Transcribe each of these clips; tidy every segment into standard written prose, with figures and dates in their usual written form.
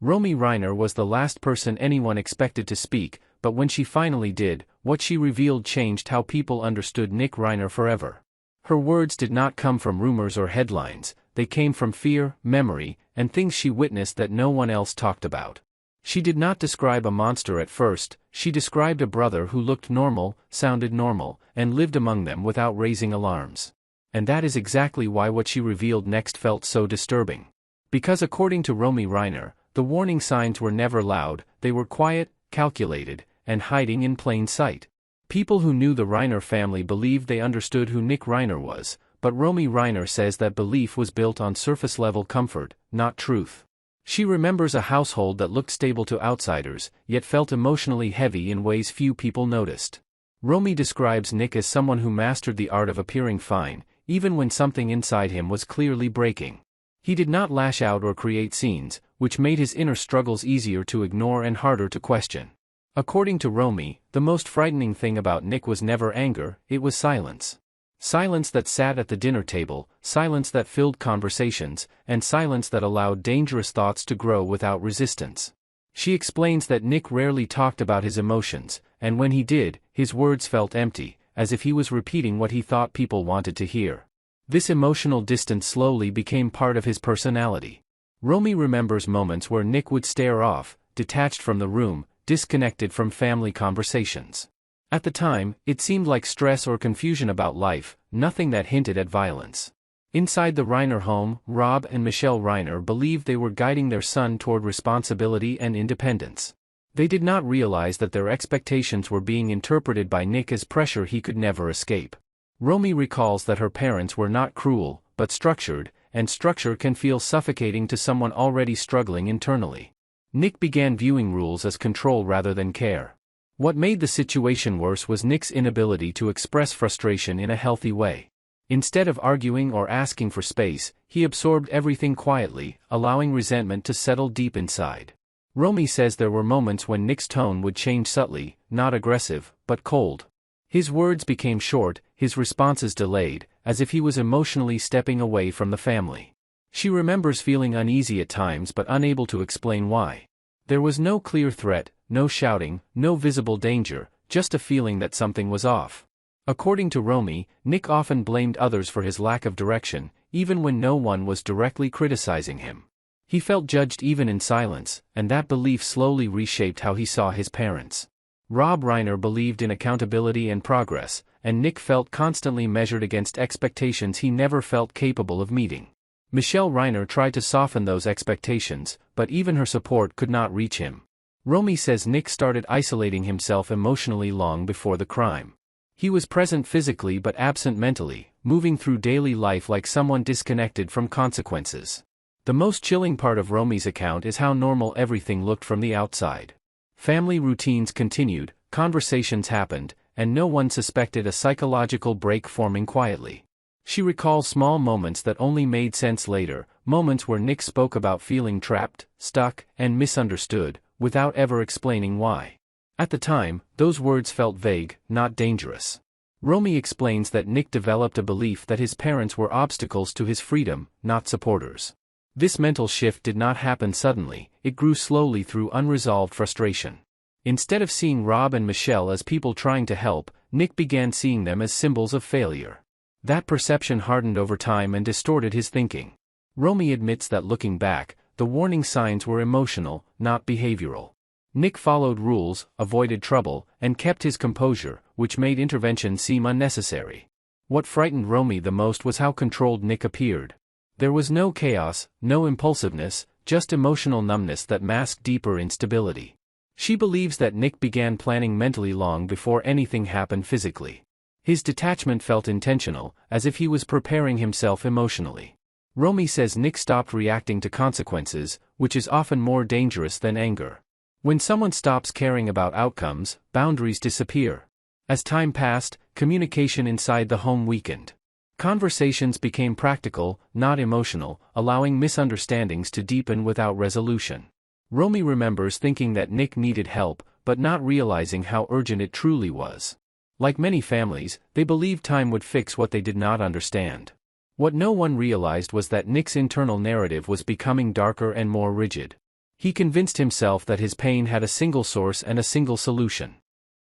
Romy Reiner was the last person anyone expected to speak, but when she finally did, what she revealed changed how people understood Nick Reiner forever. Her words did not come from rumors or headlines, they came from fear, memory, and things she witnessed that no one else talked about. She did not describe a monster at first, she described a brother who looked normal, sounded normal, and lived among them without raising alarms. And that is exactly why what she revealed next felt so disturbing. Because according to Romy Reiner, the warning signs were never loud, they were quiet, calculated, and hiding in plain sight. People who knew the Reiner family believed they understood who Nick Reiner was, but Romy Reiner says that belief was built on surface-level comfort, not truth. She remembers a household that looked stable to outsiders, yet felt emotionally heavy in ways few people noticed. Romy describes Nick as someone who mastered the art of appearing fine, even when something inside him was clearly breaking. He did not lash out or create scenes, which made his inner struggles easier to ignore and harder to question. According to Romy, the most frightening thing about Nick was never anger, it was silence. Silence that sat at the dinner table, silence that filled conversations, and silence that allowed dangerous thoughts to grow without resistance. She explains that Nick rarely talked about his emotions, and when he did, his words felt empty, as if he was repeating what he thought people wanted to hear. This emotional distance slowly became part of his personality. Romy remembers moments where Nick would stare off, detached from the room, disconnected from family conversations. At the time, it seemed like stress or confusion about life, nothing that hinted at violence. Inside the Reiner home, Rob and Michelle Reiner believed they were guiding their son toward responsibility and independence. They did not realize that their expectations were being interpreted by Nick as pressure he could never escape. Romy recalls that her parents were not cruel, but structured, and structure can feel suffocating to someone already struggling internally. Nick began viewing rules as control rather than care. What made the situation worse was Nick's inability to express frustration in a healthy way. Instead of arguing or asking for space, he absorbed everything quietly, allowing resentment to settle deep inside. Romy says there were moments when Nick's tone would change subtly, not aggressive, but cold. His words became short, his responses delayed, as if he was emotionally stepping away from the family. She remembers feeling uneasy at times but unable to explain why. There was no clear threat, no shouting, no visible danger, just a feeling that something was off. According to Romy, Nick often blamed others for his lack of direction, even when no one was directly criticizing him. He felt judged even in silence, and that belief slowly reshaped how he saw his parents. Rob Reiner believed in accountability and progress, and Nick felt constantly measured against expectations he never felt capable of meeting. Michelle Reiner tried to soften those expectations, but even her support could not reach him. Romy says Nick started isolating himself emotionally long before the crime. He was present physically but absent mentally, moving through daily life like someone disconnected from consequences. The most chilling part of Romy's account is how normal everything looked from the outside. Family routines continued, conversations happened, and no one suspected a psychological break forming quietly. She recalls small moments that only made sense later, moments where Nick spoke about feeling trapped, stuck, and misunderstood, without ever explaining why. At the time, those words felt vague, not dangerous. Romy explains that Nick developed a belief that his parents were obstacles to his freedom, not supporters. This mental shift did not happen suddenly, it grew slowly through unresolved frustration. Instead of seeing Rob and Michelle as people trying to help, Nick began seeing them as symbols of failure. That perception hardened over time and distorted his thinking. Romy admits that looking back, the warning signs were emotional, not behavioral. Nick followed rules, avoided trouble, and kept his composure, which made intervention seem unnecessary. What frightened Romy the most was how controlled Nick appeared. There was no chaos, no impulsiveness, just emotional numbness that masked deeper instability. She believes that Nick began planning mentally long before anything happened physically. His detachment felt intentional, as if he was preparing himself emotionally. Romy says Nick stopped reacting to consequences, which is often more dangerous than anger. When someone stops caring about outcomes, boundaries disappear. As time passed, communication inside the home weakened. Conversations became practical, not emotional, allowing misunderstandings to deepen without resolution. Romy remembers thinking that Nick needed help, but not realizing how urgent it truly was. Like many families, they believed time would fix what they did not understand. What no one realized was that Nick's internal narrative was becoming darker and more rigid. He convinced himself that his pain had a single source and a single solution.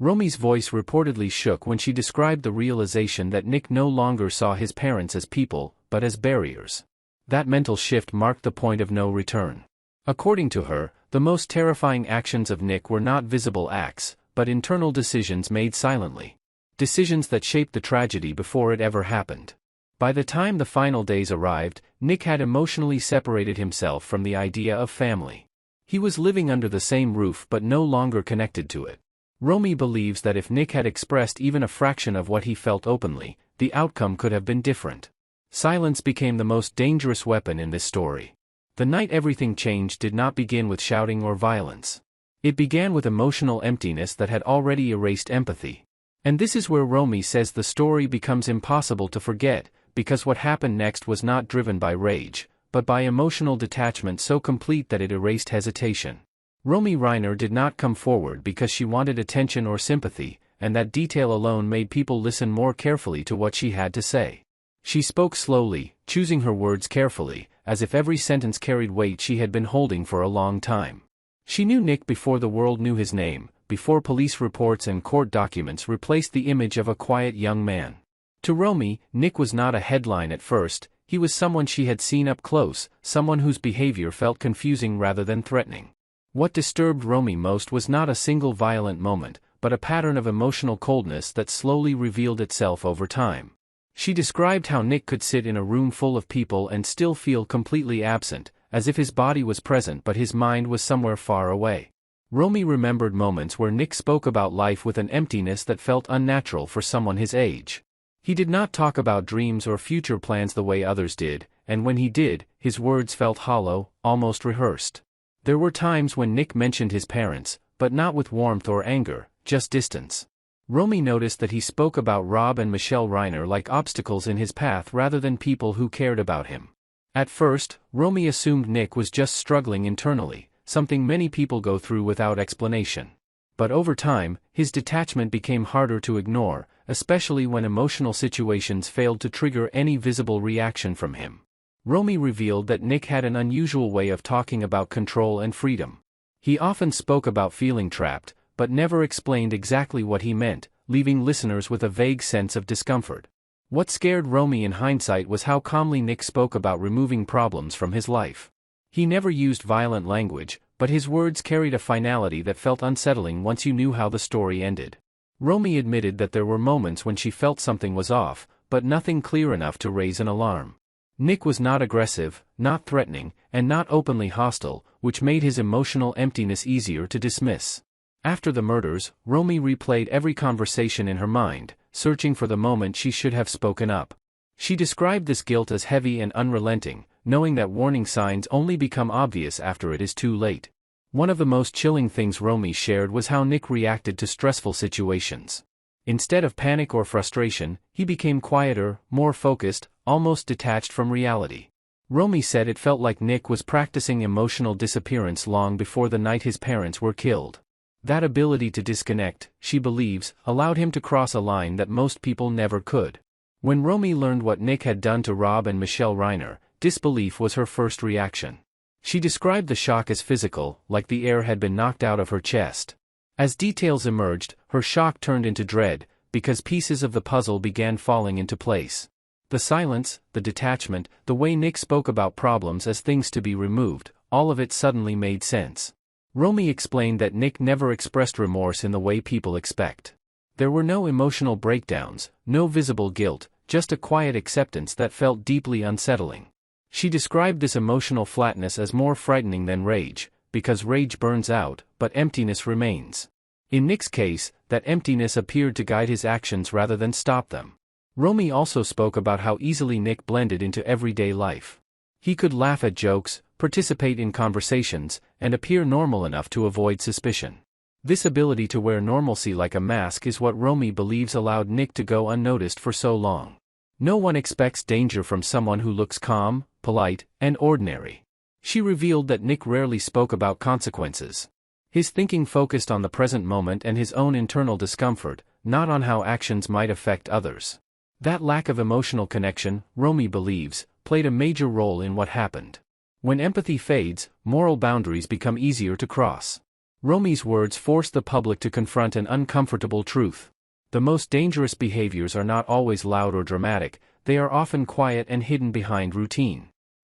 Romy's voice reportedly shook when she described the realization that Nick no longer saw his parents as people, but as barriers. That mental shift marked the point of no return. According to her, the most terrifying actions of Nick were not visible acts, but internal decisions made silently. Decisions that shaped the tragedy before it ever happened. By the time the final days arrived, Nick had emotionally separated himself from the idea of family. He was living under the same roof but no longer connected to it. Romy believes that if Nick had expressed even a fraction of what he felt openly, the outcome could have been different. Silence became the most dangerous weapon in this story. The night everything changed did not begin with shouting or violence. It began with emotional emptiness that had already erased empathy. And this is where Romy says the story becomes impossible to forget, because what happened next was not driven by rage, but by emotional detachment so complete that it erased hesitation. Romy Reiner did not come forward because she wanted attention or sympathy, and that detail alone made people listen more carefully to what she had to say. She spoke slowly, choosing her words carefully, as if every sentence carried weight she had been holding for a long time. She knew Nick before the world knew his name, before police reports and court documents replaced the image of a quiet young man. To Romy, Nick was not a headline at first, he was someone she had seen up close, someone whose behavior felt confusing rather than threatening. What disturbed Romy most was not a single violent moment, but a pattern of emotional coldness that slowly revealed itself over time. She described how Nick could sit in a room full of people and still feel completely absent, as if his body was present but his mind was somewhere far away. Romy remembered moments where Nick spoke about life with an emptiness that felt unnatural for someone his age. He did not talk about dreams or future plans the way others did, and when he did, his words felt hollow, almost rehearsed. There were times when Nick mentioned his parents, but not with warmth or anger, just distance. Romy noticed that he spoke about Rob and Michelle Reiner like obstacles in his path rather than people who cared about him. At first, Romy assumed Nick was just struggling internally, something many people go through without explanation. But over time, his detachment became harder to ignore, especially when emotional situations failed to trigger any visible reaction from him. Romy revealed that Nick had an unusual way of talking about control and freedom. He often spoke about feeling trapped, but never explained exactly what he meant, leaving listeners with a vague sense of discomfort. What scared Romy in hindsight was how calmly Nick spoke about removing problems from his life. He never used violent language, but his words carried a finality that felt unsettling once you knew how the story ended. Romy admitted that there were moments when she felt something was off, but nothing clear enough to raise an alarm. Nick was not aggressive, not threatening, and not openly hostile, which made his emotional emptiness easier to dismiss. After the murders, Romy replayed every conversation in her mind, searching for the moment she should have spoken up. She described this guilt as heavy and unrelenting, knowing that warning signs only become obvious after it is too late. One of the most chilling things Romy shared was how Nick reacted to stressful situations. Instead of panic or frustration, he became quieter, more focused, almost detached from reality. Romy said it felt like Nick was practicing emotional disappearance long before the night his parents were killed. That ability to disconnect, she believes, allowed him to cross a line that most people never could. When Romy learned what Nick had done to Rob and Michelle Reiner, disbelief was her first reaction. She described the shock as physical, like the air had been knocked out of her chest. As details emerged, her shock turned into dread, because pieces of the puzzle began falling into place. The silence, the detachment, the way Nick spoke about problems as things to be removed, all of it suddenly made sense. Romy explained that Nick never expressed remorse in the way people expect. There were no emotional breakdowns, no visible guilt, just a quiet acceptance that felt deeply unsettling. She described this emotional flatness as more frightening than rage, because rage burns out, but emptiness remains. In Nick's case, that emptiness appeared to guide his actions rather than stop them. Romy also spoke about how easily Nick blended into everyday life. He could laugh at jokes, participate in conversations, and appear normal enough to avoid suspicion. This ability to wear normalcy like a mask is what Romy believes allowed Nick to go unnoticed for so long. No one expects danger from someone who looks calm, polite, and ordinary. She revealed that Nick rarely spoke about consequences. His thinking focused on the present moment and his own internal discomfort, not on how actions might affect others. That lack of emotional connection, Romy believes, played a major role in what happened. When empathy fades, moral boundaries become easier to cross. Romy's words force the public to confront an uncomfortable truth. The most dangerous behaviors are not always loud or dramatic, they are often quiet and hidden behind routine.